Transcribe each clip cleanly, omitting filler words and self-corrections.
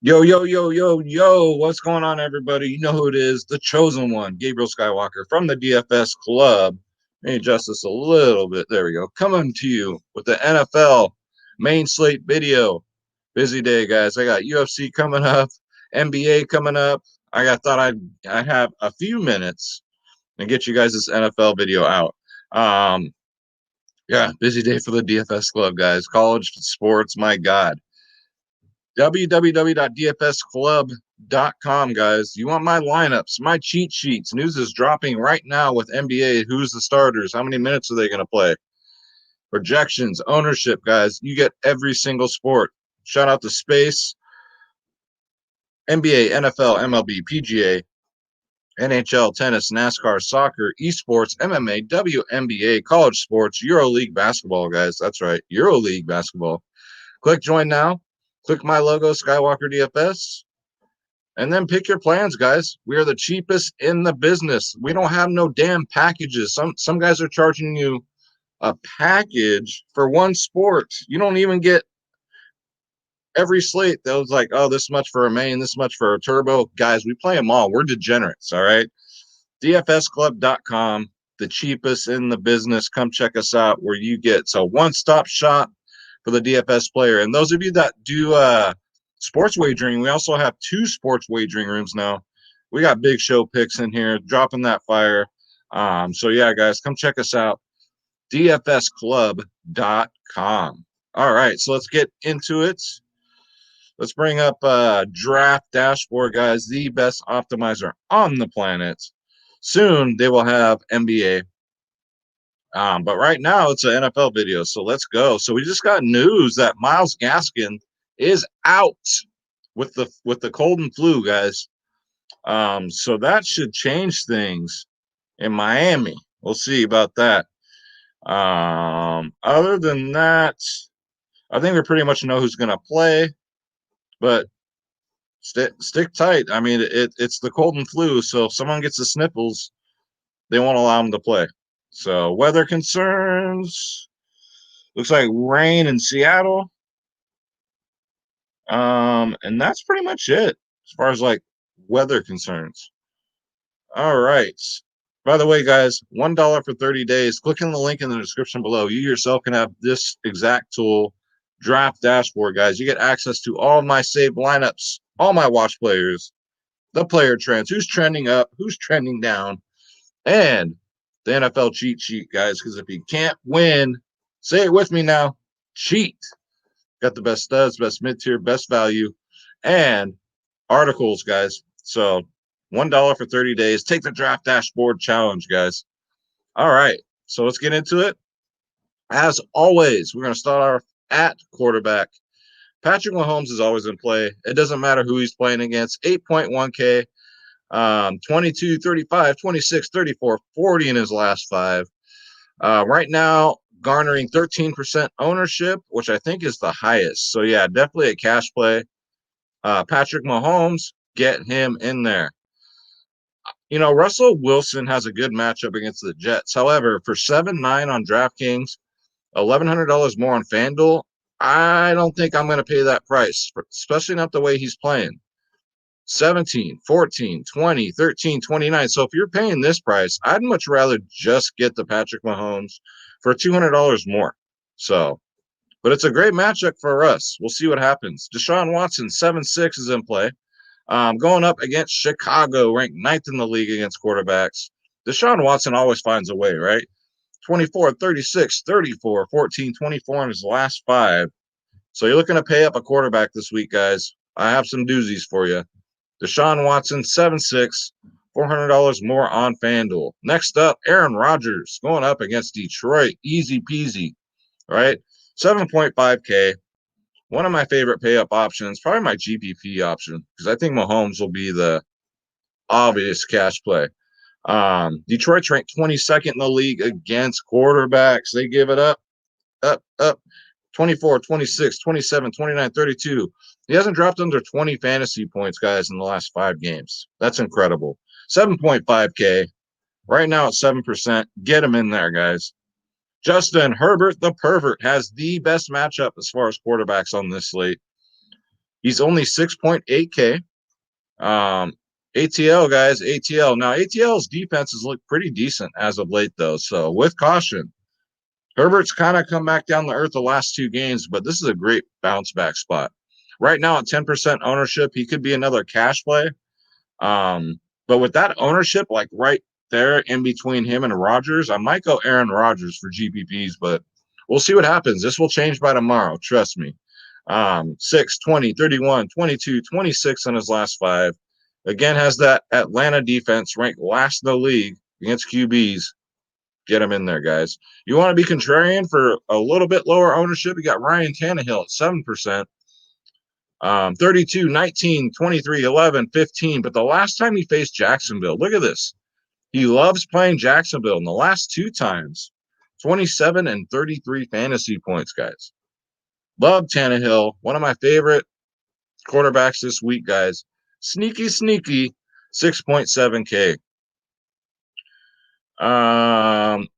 Yo, yo, yo, yo, yo, what's going on, everybody? You know who it is, the chosen one, Gabriel Skywalker from the DFS Club. Let me adjust this a little bit. There we go. Coming to you with the NFL main slate video. Busy day, guys. I got UFC coming up, NBA coming up. Thought I'd have a few minutes and get you guys this NFL video out. Yeah, busy day for the DFS Club, guys. College sports, my God. www.dfsclub.com, guys. You want my lineups, my cheat sheets. News is dropping right now with NBA. Who's the starters? How many minutes are they going to play? Projections, ownership, guys. You get every single sport. Shout out to Space, NBA, NFL, MLB, PGA, NHL, tennis, NASCAR, soccer, esports, MMA, WNBA, college sports, EuroLeague basketball, guys. That's right, EuroLeague basketball. Click join now. Click my logo, Skywalker DFS, and then pick your plans, guys. We are the cheapest in the business. We don't have no damn packages. Some guys are charging you a package for one sport. You don't even get every slate. That was like, oh, this much for a main, this much for a turbo. Guys, we play them all. We're degenerates, all right? DFSclub.com, the cheapest in the business. Come check us out where you get so one-stop shop for the DFS player. And those of you that do sports wagering, we also have 2 sports wagering rooms now. We got big show picks in here, dropping that fire. So yeah, guys, come check us out. DFSclub.com. All right, so let's get into it. Let's bring up Draft Dashboard, guys, the best optimizer on the planet. Soon they will have NBA. But right now it's an NFL video, so let's go. So we just got news that Myles Gaskin is out with the cold and flu, guys. So that should change things in Miami. We'll see about that. Other than that, I think we pretty much know who's going to play, but stick tight. I mean, it's the cold and flu, so if someone gets the sniffles, they won't allow them to play. So weather concerns, looks like rain in Seattle. And that's pretty much it as far as like weather concerns. All right. By the way, guys, $1 for 30 days. Click on the link in the description below. You yourself can have this exact tool, Draft Dashboard, guys. You get access to all of my saved lineups, all my watch players, the player trends, who's trending up, who's trending down, and the NFL cheat sheet, guys. Because if you can't win, say it with me now, cheat. Got the best studs, best mid-tier, best value, and articles, guys. So $1 for 30 days. Take the Draft Dashboard challenge, guys. All right. So let's get into it. As always, we're going to start off at quarterback. Patrick Mahomes is always in play. It doesn't matter who he's playing against. 8.1K, 22, 35, 26, 34, 40 in his last 5. Right now, garnering 13% ownership, which I think is the highest. So, yeah, definitely a cash play. Patrick Mahomes, get him in there. You know, Russell Wilson has a good matchup against the Jets. However, for 7-9 on DraftKings, $1,100 more on FanDuel, I don't think I'm going to pay that price, especially not the way he's playing. 17, 14, 20, 13, 29. So if you're paying this price, I'd much rather just get the Patrick Mahomes for $200 more. So, but it's a great matchup for us. We'll see what happens. Deshaun Watson, 7-6 is in play. Going up against Chicago, ranked 9th in the league against quarterbacks. Deshaun Watson always finds a way, right? 24, 36, 34, 14, 24 in his last 5. So you're looking to pay up a quarterback this week, guys. I have some doozies for you. Deshaun Watson, 7-6, $400 more on FanDuel. Next up, Aaron Rodgers going up against Detroit. Easy peasy, right? 7.5K. One of my favorite pay-up options, probably my GPP option, because I think Mahomes will be the obvious cash play. Detroit's ranked 22nd in the league against quarterbacks. They give it up. 24, 26, 27, 29, 32. He hasn't dropped under 20 fantasy points, guys, in the last 5 games. That's incredible. 7.5K. Right now at 7%. Get him in there, guys. Justin Herbert, the pervert, has the best matchup as far as quarterbacks on this slate. He's only 6.8K. ATL, guys, ATL. Now, ATL's defenses look pretty decent as of late, though. So, with caution, Herbert's kind of come back down to earth the last 2 games, but this is a great bounce back spot. Right now, at 10% ownership, he could be another cash play. But with that ownership, like right there in between him and Rodgers, I might go Aaron Rodgers for GPPs, but we'll see what happens. This will change by tomorrow. Trust me. 6, 20, 31, 22, 26 on his last 5. Again, has that Atlanta defense ranked last in the league against QBs. Get him in there, guys. You want to be contrarian for a little bit lower ownership? You got Ryan Tannehill at 7%. 32, 19, 23, 11, 15. But the last time he faced Jacksonville, look at this. He loves playing Jacksonville. In the last 2 times, 27 and 33 fantasy points, guys. Love Tannehill. One of my favorite quarterbacks this week, guys. Sneaky, 6.7K.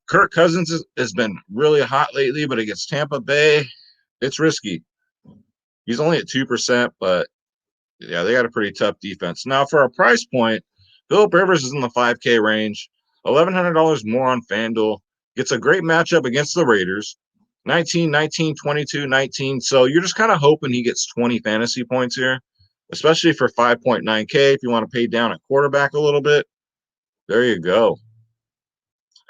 Kirk Cousins has been really hot lately, but against Tampa Bay, it's risky. He's only at 2%, but yeah, they got a pretty tough defense. Now, for a price point, Phillip Rivers is in the 5K range, $1,100 more on FanDuel. Gets a great matchup against the Raiders, 19, 19, 22, 19. So you're just kind of hoping he gets 20 fantasy points here, especially for 5.9K if you want to pay down at quarterback a little bit. There you go.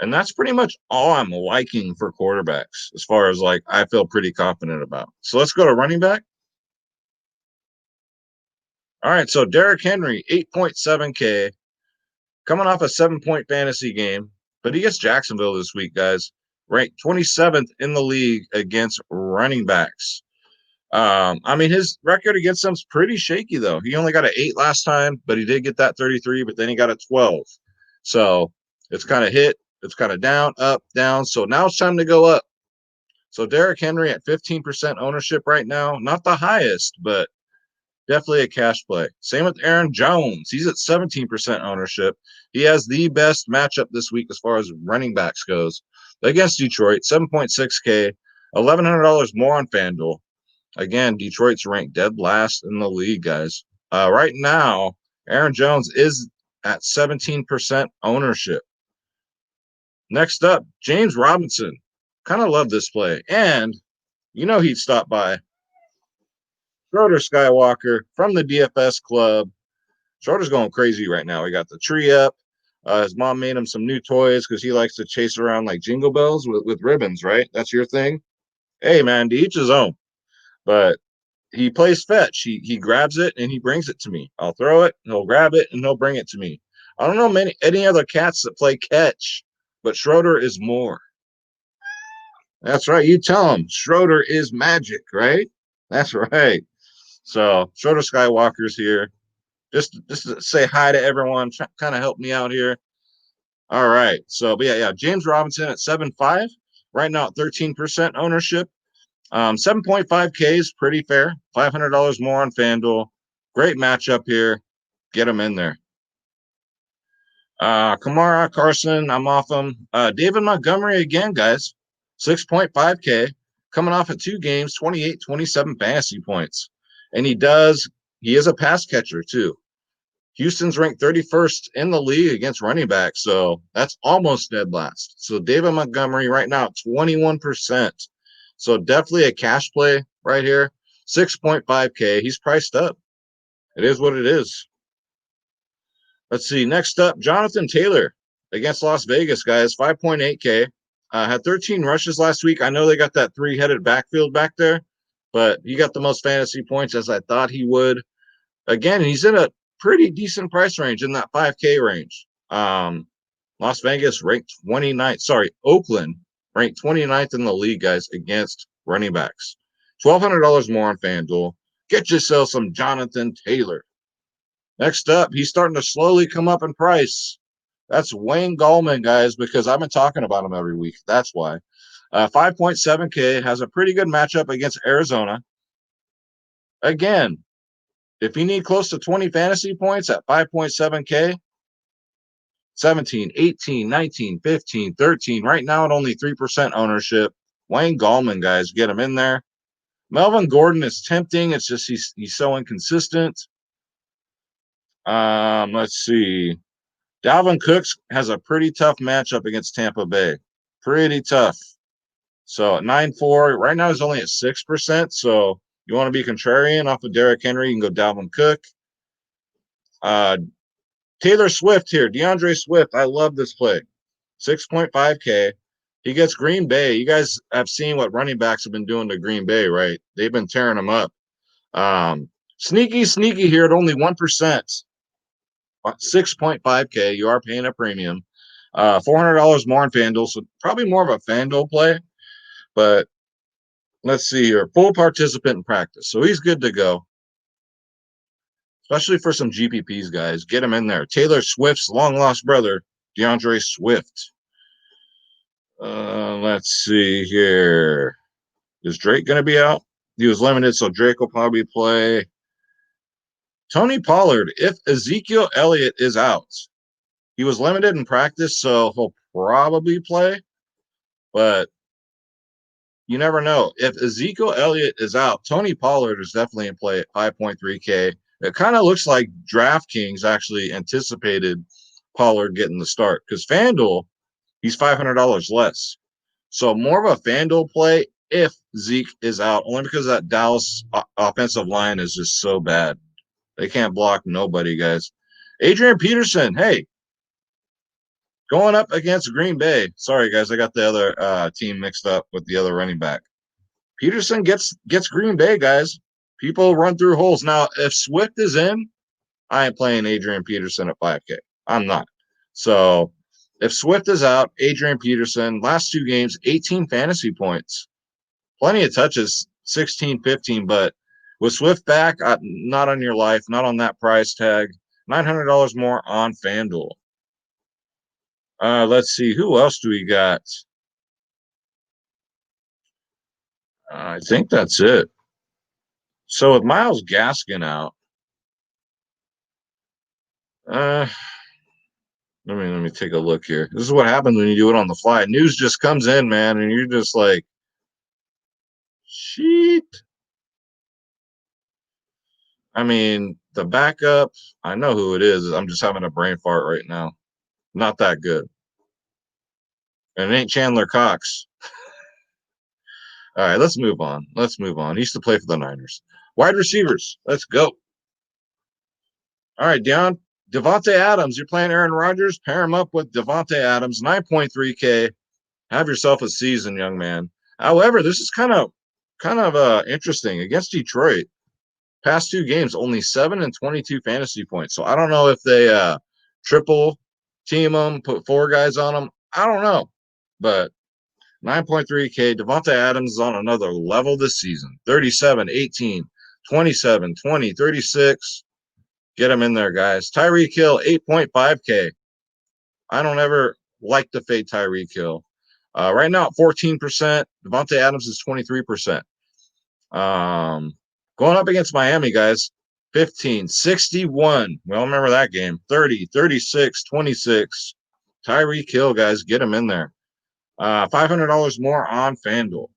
And that's pretty much all I'm liking for quarterbacks as far as like I feel pretty confident about. So let's go to running back. All right, so Derrick Henry, 8.7K, coming off a 7-point fantasy game, but he gets Jacksonville this week, guys. Ranked 27th in the league against running backs. I mean, his record against them's pretty shaky, though. He only got an 8 last time, but he did get that 33, but then he got a 12. So it's kind of hit. It's kind of down, up, down. So now it's time to go up. So Derrick Henry at 15% ownership right now. Not the highest, but definitely a cash play. Same with Aaron Jones. He's at 17% ownership. He has the best matchup this week as far as running backs goes. Against Detroit, 7.6K, $1,100 more on FanDuel. Again, Detroit's ranked dead last in the league, guys. Right now, Aaron Jones is at 17% ownership. Next up, James Robinson. Kind of love this play. And you know he'd stop by. Schroeder Skywalker from the DFS club. Schroeder's going crazy right now. He got the tree up. His mom made him some new toys because he likes to chase around like jingle bells with ribbons, right? That's your thing. Hey, man, to each his own. But he plays fetch. He grabs it and he brings it to me. I'll throw it, and he'll grab it, and he'll bring it to me. I don't know any other cats that play catch, but Schroeder is more. That's right. You tell him Schroeder is magic, right? That's right. So Schroeder Skywalker's here. Just to say hi to everyone, kind of help me out here. All right. So, but yeah, James Robinson at 7.5. Right now at 13% ownership. 7.5K is pretty fair. $500 more on FanDuel. Great matchup here. Get him in there. Kamara, Carson, I'm off him. David Montgomery again, guys. 6.5K. Coming off at 2 games, 28, 27 fantasy points. And he is a pass catcher too. Houston's ranked 31st in the league against running backs, so that's almost dead last. So David Montgomery right now, 21%. So definitely a cash play right here. 6.5K. He's priced up. It is what it is. Let's see. Next up, Jonathan Taylor against Las Vegas, guys. 5.8K. Had 13 rushes last week. I know they got that 3-headed backfield back there, but he got the most fantasy points as I thought he would. Again, he's in a pretty decent price range in that 5K range. Las Vegas ranked 29th. Sorry, Oakland ranked 29th in the league, guys, against running backs. $1,200 more on FanDuel. Get yourself some Jonathan Taylor. Next up, he's starting to slowly come up in price. That's Wayne Goldman, guys, because I've been talking about him every week. That's why. 5.7K, has a pretty good matchup against Arizona. Again, if you need close to 20 fantasy points at 5.7K, 17, 18, 19, 15, 13. Right now at only 3% ownership. Wayne Goldman, guys, get him in there. Melvin Gordon is tempting. It's just he's so inconsistent. Let's see. Dalvin Cooks has a pretty tough matchup against Tampa Bay. Pretty tough. So at 9.4, right now he's only at 6%. So you want to be contrarian off of Derrick Henry, you can go Dalvin Cook. Taylor Swift here, DeAndre Swift. I love this play. 6.5K. He gets Green Bay. You guys have seen what running backs have been doing to Green Bay, right? They've been tearing them up. Sneaky here at only 1%. 6.5K. You are paying a premium. $400 more on FanDuel, so probably more of a FanDuel play. But let's see here. Full participant in practice. So he's good to go. Especially for some GPPs, guys. Get him in there. Taylor Swift's long-lost brother, DeAndre Swift. Let's see here. Is Drake going to be out? He was limited, so Drake will probably play. Tony Pollard, if Ezekiel Elliott is out. He was limited in practice, so he'll probably play. But you never know. If Ezekiel Elliott is out, Tony Pollard is definitely in play at 5.3K. It kind of looks like DraftKings actually anticipated Pollard getting the start because FanDuel, he's $500 less. So more of a FanDuel play if Zeke is out, only because that Dallas offensive line is just so bad. They can't block nobody, guys. Adrian Peterson, hey, going up against Green Bay. Sorry, guys, I got the other team mixed up with the other running back. Peterson gets Green Bay, guys. People run through holes. Now, if Swift is in, I ain't playing Adrian Peterson at 5K. I'm not. So if Swift is out, Adrian Peterson, last 2 games, 18 fantasy points. Plenty of touches, 16, 15, but with Swift back, not on your life, not on that price tag. $900 more on FanDuel. Let's see. Who else do we got? I think that's it. So with Myles Gaskin out, let me take a look here. This is what happens when you do it on the fly. News just comes in, man, and you're just like, shit. I mean, the backup, I know who it is. I'm just having a brain fart right now. Not that good. And it ain't Chandler Cox. All right, let's move on. He used to play for the Niners. Wide receivers, let's go. All right, Devonte Adams. You're playing Aaron Rodgers. Pair him up with Devonte Adams, 9.3K. Have yourself a season, young man. However, this is kind of interesting against Detroit. Past 2 games, only 7 and 22 fantasy points. So I don't know if they triple team them, put 4 guys on them. I don't know, but 9.3K. Devonte Adams is on another level this season. 37, 18, 27, 20, 36. Get him in there, guys. Tyreek Hill, 8.5K. I don't ever like to fade Tyreek Hill. Right now at 14%. Devonte Adams is 23%. Going up against Miami, guys. 15, 61. We all remember that game. 30, 36, 26. Tyreek Hill, guys. Get him in there. $500 more on FanDuel.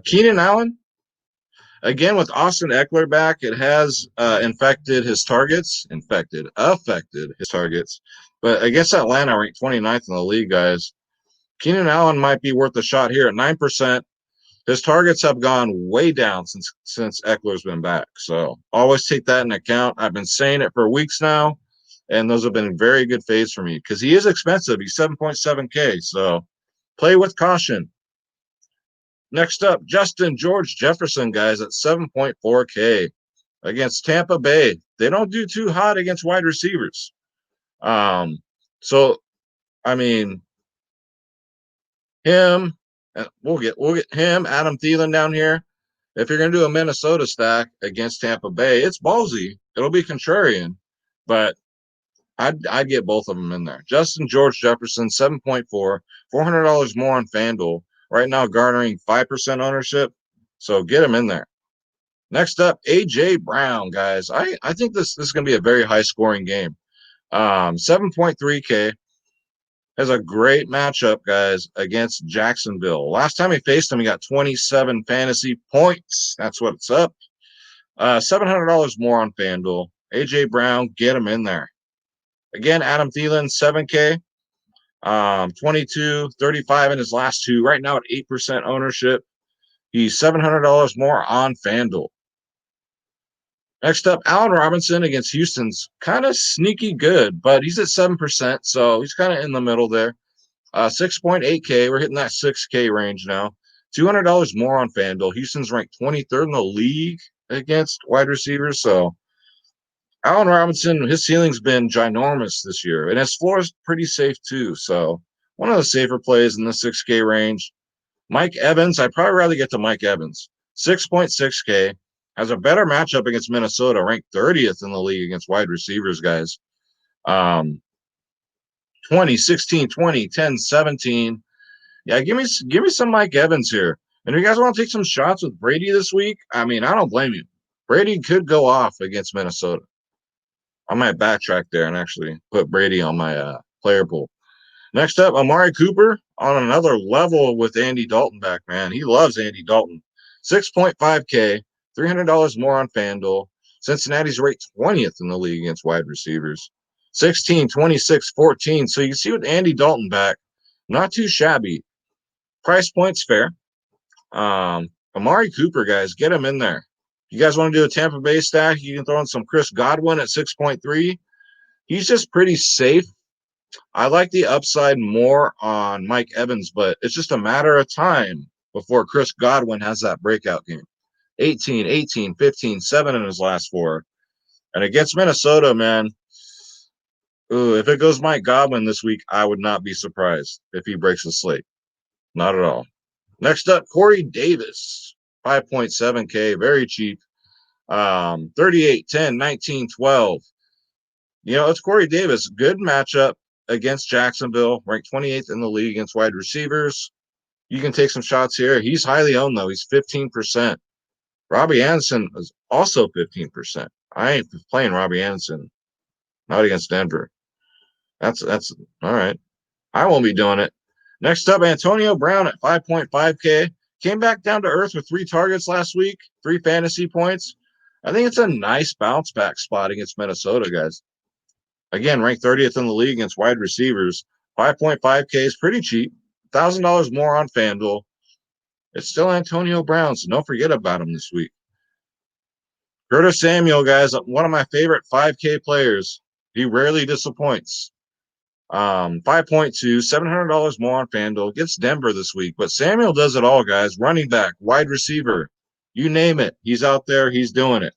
Keenan Allen, again with Austin Eckler back, it has affected his targets. But against Atlanta, ranked 29th in the league, guys. Keenan Allen might be worth a shot here at 9%. His targets have gone way down since Eckler's been back. So always take that into account. I've been saying it for weeks now, and those have been very good fades for me because he is expensive. He's 7.7K. So play with caution. Next up, Justin George Jefferson, guys, at 7.4K against Tampa Bay. They don't do too hot against wide receivers. So, I mean, him, we'll get him, Adam Thielen down here. If you're going to do a Minnesota stack against Tampa Bay, it's ballsy. It'll be contrarian, but I'd get both of them in there. Justin George Jefferson, 7.4, $400 more on FanDuel. Right now, garnering 5% ownership. So get him in there. Next up, A.J. Brown, guys. I think this is going to be a very high-scoring game. 7.3K. has a great matchup, guys, against Jacksonville. Last time he faced him, he got 27 fantasy points. That's what's up. $700 more on FanDuel. A.J. Brown, get him in there. Again, Adam Thielen, 7K. 22, 35 in his last two. Right now at 8% ownership. He's $700 more on FanDuel. Next up, Allen Robinson against Houston's kind of sneaky good, but he's at 7%, so he's kind of in the middle there. 6.8K. We're hitting that 6K range now. $200 more on FanDuel. Houston's ranked 23rd in the league against wide receivers, so Allen Robinson, his ceiling's been ginormous this year, and his floor is pretty safe too. So one of the safer plays in the 6K range. Mike Evans, I'd probably rather get to Mike Evans. 6.6K. Has a better matchup against Minnesota, ranked 30th in the league against wide receivers, guys. 20, 16, 20, 10, 17. Yeah, give me some Mike Evans here. And if you guys want to take some shots with Brady this week, I mean, I don't blame you. Brady could go off against Minnesota. I might backtrack there and actually put Brady on my player pool. Next up, Amari Cooper on another level with Andy Dalton back, man. He loves Andy Dalton. 6.5K, $300 more on FanDuel. Cincinnati's ranked 20th in the league against wide receivers. 16, 26, 14. So you see with Andy Dalton back, not too shabby. Price point's fair. Amari Cooper, guys, get him in there. You guys want to do a Tampa Bay stack? You can throw in some Chris Godwin at 6.3. He's just pretty safe. I like the upside more on Mike Evans, but it's just a matter of time before Chris Godwin has that breakout game. 18, 18, 15, 7 in his last 4. And against Minnesota, man, if it goes Mike Godwin this week, I would not be surprised if he breaks the slate. Not at all. Next up, Corey Davis, 5.7K, very cheap. 38, 10, 19, 12. You know, it's Corey Davis. Good matchup against Jacksonville, ranked 28th in the league against wide receivers. You can take some shots here. He's highly owned, though. He's 15%. Robbie Anderson is also 15%. I ain't playing Robbie Anderson. Not against Denver. That's all right. I won't be doing it. Next up, Antonio Brown at 5.5K. Came back down to earth with 3 targets last week, 3 fantasy points. I think it's a nice bounce back spot against Minnesota, guys. Again, ranked 30th in the league against wide receivers. 5.5K is pretty cheap. $1,000 more on FanDuel. It's still Antonio Brown, so don't forget about him this week. Curtis Samuel, guys, one of my favorite 5K players. He rarely disappoints. 5.2, $700 more on FanDuel. Gets Denver this week, but Samuel does it all, guys. Running back, wide receiver, you name it. He's out there. He's doing it.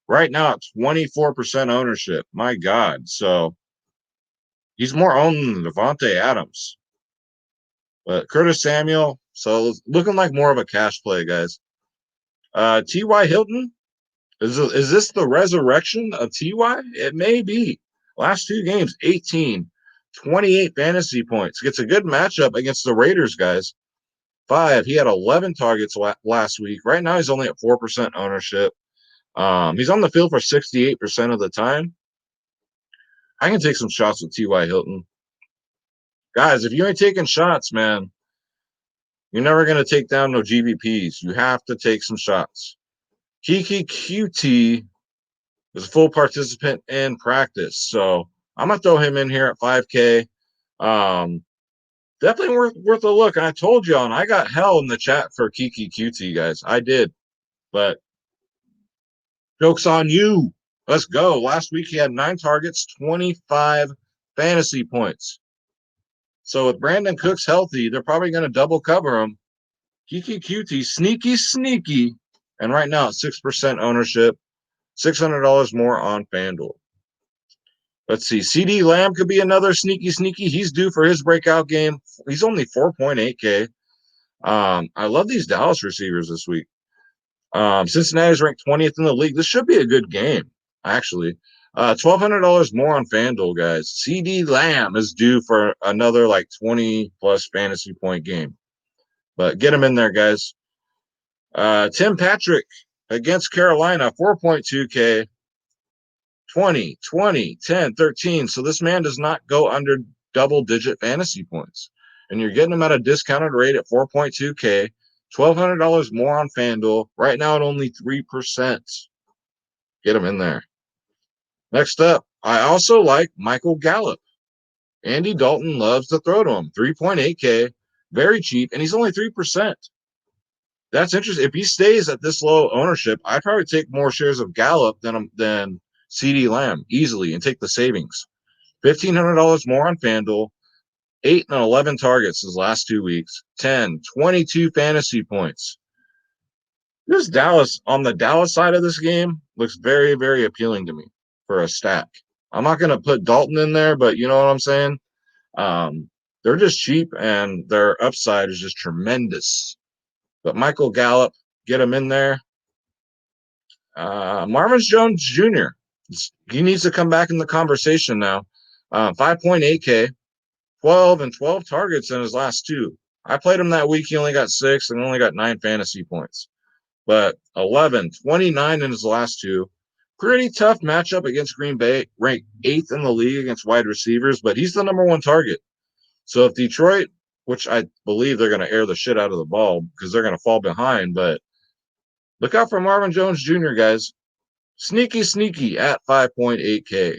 Right now, it's 24% ownership. My God. So he's more owned than Devonte Adams. But Curtis Samuel, so looking like more of a cash play, guys. T.Y. Hilton, is this the resurrection of T.Y.? It may be. Last 2 games, 18, 28 fantasy points. Gets a good matchup against the Raiders, guys. 5, he had 11 targets last week. Right now, he's only at 4% ownership. He's on the field for 68% of the time. I can take some shots with T.Y. Hilton. Guys, if you ain't taking shots, man, you're never going to take down no GVPs. You have to take some shots. Kiki QT is a full participant in practice. So I'm going to throw him in here at 5K. Definitely worth a look. And I told y'all, and I got hell in the chat for Kiki QT, guys. I did. But joke's on you. Let's go. Last week he had 9 targets, 25 fantasy points. So with Brandon Cooks healthy, they're probably going to double cover him. Kiki QT, sneaky. And right now, 6% ownership, $600 more on FanDuel. Let's see. CD Lamb could be another sneaky. He's due for his breakout game. He's only 4.8K. I love these Dallas receivers this week. Cincinnati's ranked 20th in the league. This should be a good game, actually. $1,200 more on FanDuel, guys. CD Lamb is due for another like 20-plus fantasy point game. But get him in there, guys. Tim Patrick against Carolina, 4.2K. 20, 20, 10, 13. So this man does not go under double-digit fantasy points. And you're getting him at a discounted rate at 4.2K, $1,200 more on FanDuel. Right now at only 3%. Get him in there. Next up, I also like Michael Gallup. Andy Dalton loves to throw to him. 3.8K, very cheap, and he's only 3%. That's interesting. If he stays at this low ownership, I'd probably take more shares of Gallup than CeeDee Lamb easily and take the savings. $1,500 more on FanDuel, 8 and 11 targets his last 2 weeks, 10, 22 fantasy points. This Dallas, on the Dallas side of this game, looks very, very appealing to me for a stack. I'm not going to put Dalton in there, but you know what I'm saying? They're just cheap, and their upside is just tremendous. But Michael Gallup, get him in there. Marvin Jones Jr., he needs to come back in the conversation now. 5.8K, 12 and 12 targets in his last 2. I played him that week. He only got 6 and only got 9 fantasy points. But 11, 29 in his last 2. Pretty tough matchup against Green Bay, ranked 8th in the league against wide receivers, but he's the number 1 target. So if Detroit, which I believe they're going to air the shit out of the ball because they're going to fall behind, but look out for Marvin Jones Jr., guys. Sneaky at 5.8K.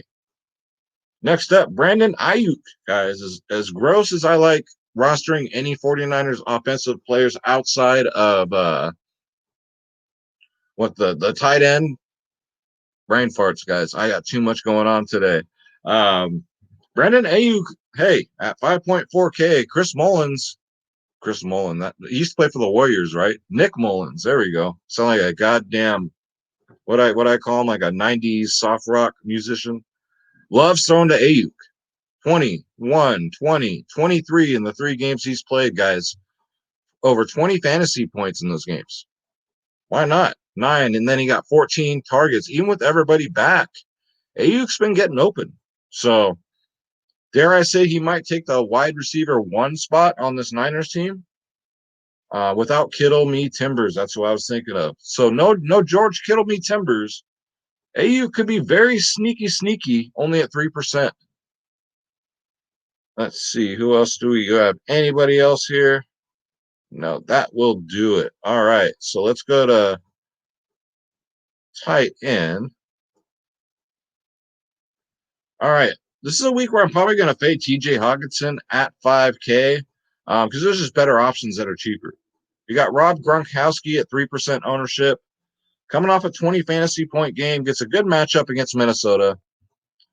Next up, Brandon Ayuk, guys. As gross as I like rostering any 49ers offensive players outside of the tight end, brain farts, guys. I got too much going on today. Brandon Ayuk, hey, at 5.4K, Chris Mullins, that he used to play for the Warriors, right? Nick Mullins, there we go. Sound like a goddamn what I call him, like a 90s soft rock musician. Loves throwing to Ayuk. 21, 20, 23 in the 3 games he's played, guys. Over 20 fantasy points in those games. Why not? 9, and then he got 14 targets, even with everybody back. Ayuk's been getting open. So, dare I say he might take the wide receiver 1 spot on this Niners team? Without Kittle, me, Timbers. That's what I was thinking of. So, no George Kittle, me, Timbers. Ayuk could be very sneaky, only at 3%. Let's see. Who else do we have? Anybody else here? No, that will do it. All right. So let's go to tight end. All right. This is a week where I'm probably going to fade TJ Hawkinson at 5K because there's just better options that are cheaper. You got Rob Gronkowski at 3% ownership. Coming off a 20 fantasy point game, gets a good matchup against Minnesota.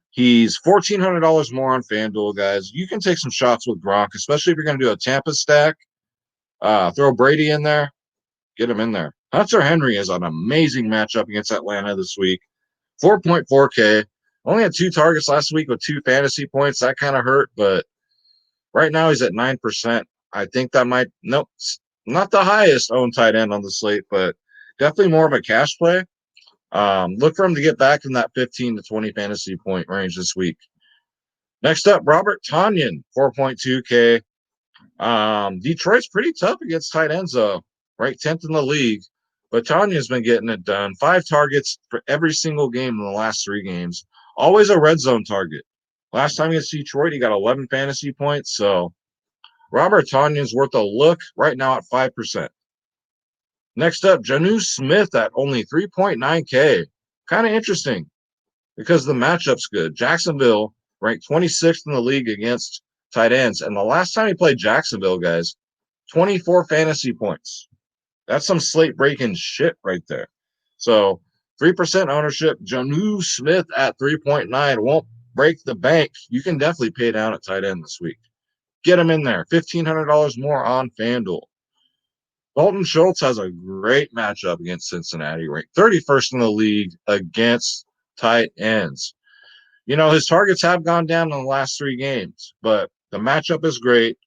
He's $1,400 more on FanDuel, guys. You can take some shots with Gronk, especially if you're going to do a Tampa stack. Throw Brady in there. Get him in there. Hunter Henry is an amazing matchup against Atlanta this week. 4.4K. Only had 2 targets last week with 2 fantasy points. That kind of hurt, but right now he's at 9%. I think that might – nope, not the highest owned tight end on the slate, but definitely more of a cash play. Look for him to get back in that 15 to 20 fantasy point range this week. Next up, Robert Tanyan, 4.2K. Detroit's pretty tough against tight ends, though. Right, 10th in the league. But Tanya's been getting it done. 5 targets for every single game in the last 3 games. Always a red zone target. Last time against Detroit, he got 11 fantasy points. So Robert Tanyan's worth a look right now at 5%. Next up, Janu Smith at only 3.9K. Kind of interesting because the matchup's good. Jacksonville ranked 26th in the league against tight ends. And the last time he played Jacksonville, guys, 24 fantasy points. That's some slate breaking shit right there. So 3% ownership. Janu Smith at 3.9 won't break the bank. You can definitely pay down at tight end this week. Get him in there. $1,500 more on FanDuel. Bolton Schultz has a great matchup against Cincinnati, ranked 31st in the league against tight ends. You know, his targets have gone down in the last 3 games, but the matchup is great.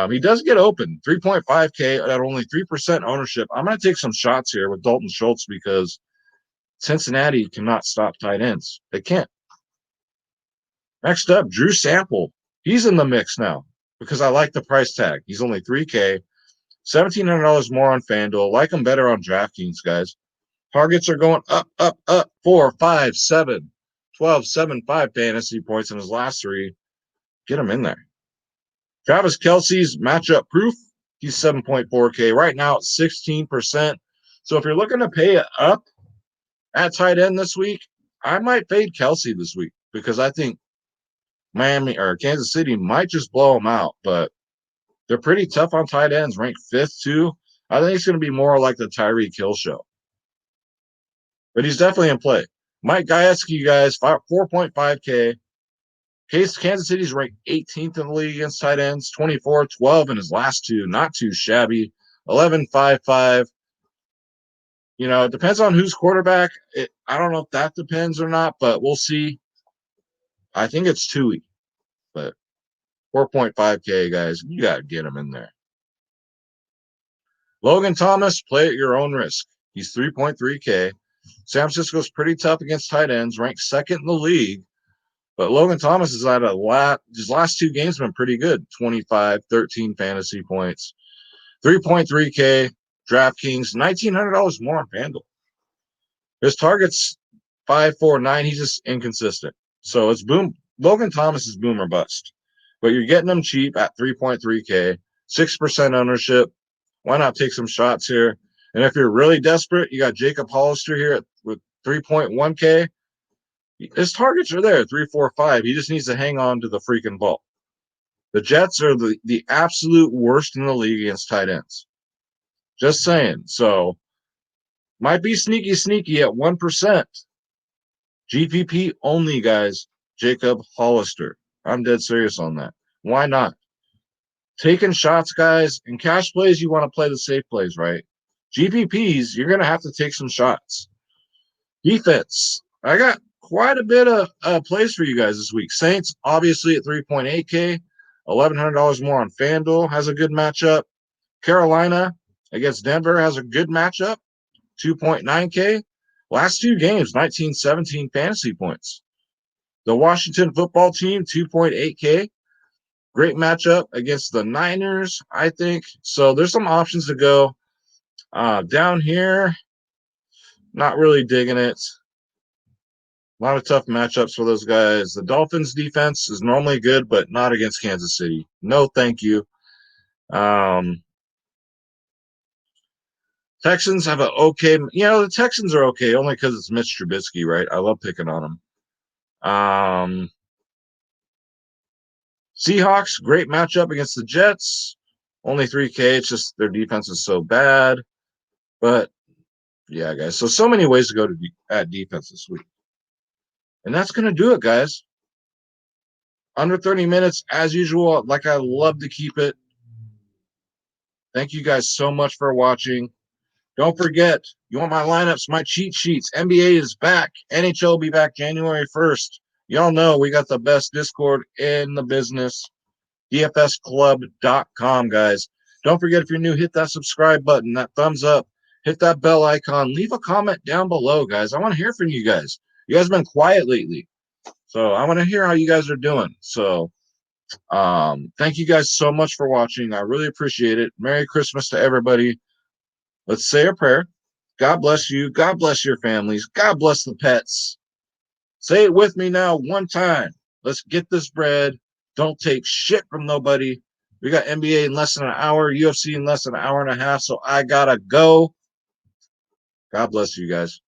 He does get open, 3.5K at only 3% ownership. I'm going to take some shots here with Dalton Schultz because Cincinnati cannot stop tight ends. They can't. Next up, Drew Sample. He's in the mix now because I like the price tag. He's only 3K, $1,700 more on FanDuel. Like him better on DraftKings, guys. Targets are going up. 4, 5, 7, 12, 7, 5 fantasy points in his last 3. Get him in there. Travis Kelce's matchup proof. He's 7.4K right now at 16%. So if you're looking to pay it up at tight end this week, I might fade Kelce this week because I think Miami or Kansas City might just blow them out. But they're pretty tough on tight ends, ranked 5th too. I think it's going to be more like the Tyreek Hill show. But he's definitely in play. Mike Gajewski, you guys, 4.5K. Kansas City's ranked 18th in the league against tight ends, 24-12 in his last two. Not too shabby. 11-5-5. You know, it depends on who's quarterback. I don't know if that depends or not, but we'll see. I think it's Tui, but 4.5K, guys. You got to get him in there. Logan Thomas, play at your own risk. He's 3.3K. San Francisco's pretty tough against tight ends, ranked 2nd in the league. But Logan Thomas has had his last 2 games been pretty good. 25, 13 fantasy points. 3.3K, DraftKings, $1,900 more on FanDuel. His target's 5.49. He's just inconsistent. So it's boom. Logan Thomas is boom or bust. But you're getting him cheap at 3.3K, 6% ownership. Why not take some shots here? And if you're really desperate, you got Jacob Hollister here with 3.1K. His targets are there, 3, 4, 5. He just needs to hang on to the freaking ball. The Jets are the absolute worst in the league against tight ends. Just saying. So, might be sneaky at 1%. GPP only, guys. Jacob Hollister. I'm dead serious on that. Why not? Taking shots, guys. In cash plays, you want to play the safe plays, right? GPPs, you're going to have to take some shots. Defense. I got quite a bit of plays for you guys this week. Saints, obviously, at 3.8K. $1,100 more on FanDuel. Has a good matchup. Carolina against Denver has a good matchup. 2.9K. Last 2 games, 19-17 fantasy points. The Washington football team, 2.8K. Great matchup against the Niners, I think. So there's some options to go. Down here, not really digging it. A lot of tough matchups for those guys. The Dolphins defense is normally good, but not against Kansas City. No, thank you. Texans have an okay. You know, the Texans are okay only because it's Mitch Trubisky, right? I love picking on them. Seahawks, great matchup against the Jets. Only 3K. It's just their defense is so bad. But, yeah, guys. So many ways to go to at defense this week. And that's going to do it, guys. Under 30 minutes, as usual, like I love to keep it. Thank you guys so much for watching. Don't forget, you want my lineups, my cheat sheets. NBA is back. NHL will be back January 1st. Y'all know we got the best Discord in the business. DFSclub.com, guys. Don't forget, if you're new, hit that subscribe button, that thumbs up, hit that bell icon. Leave a comment down below, guys. I want to hear from you guys. You guys have been quiet lately. So I want to hear how you guys are doing. So thank you guys so much for watching. I really appreciate it. Merry Christmas to everybody. Let's say a prayer. God bless you. God bless your families. God bless the pets. Say it with me now one time. Let's get this bread. Don't take shit from nobody. We got NBA in less than an hour, UFC in less than an hour and a half, so I gotta go. God bless you guys.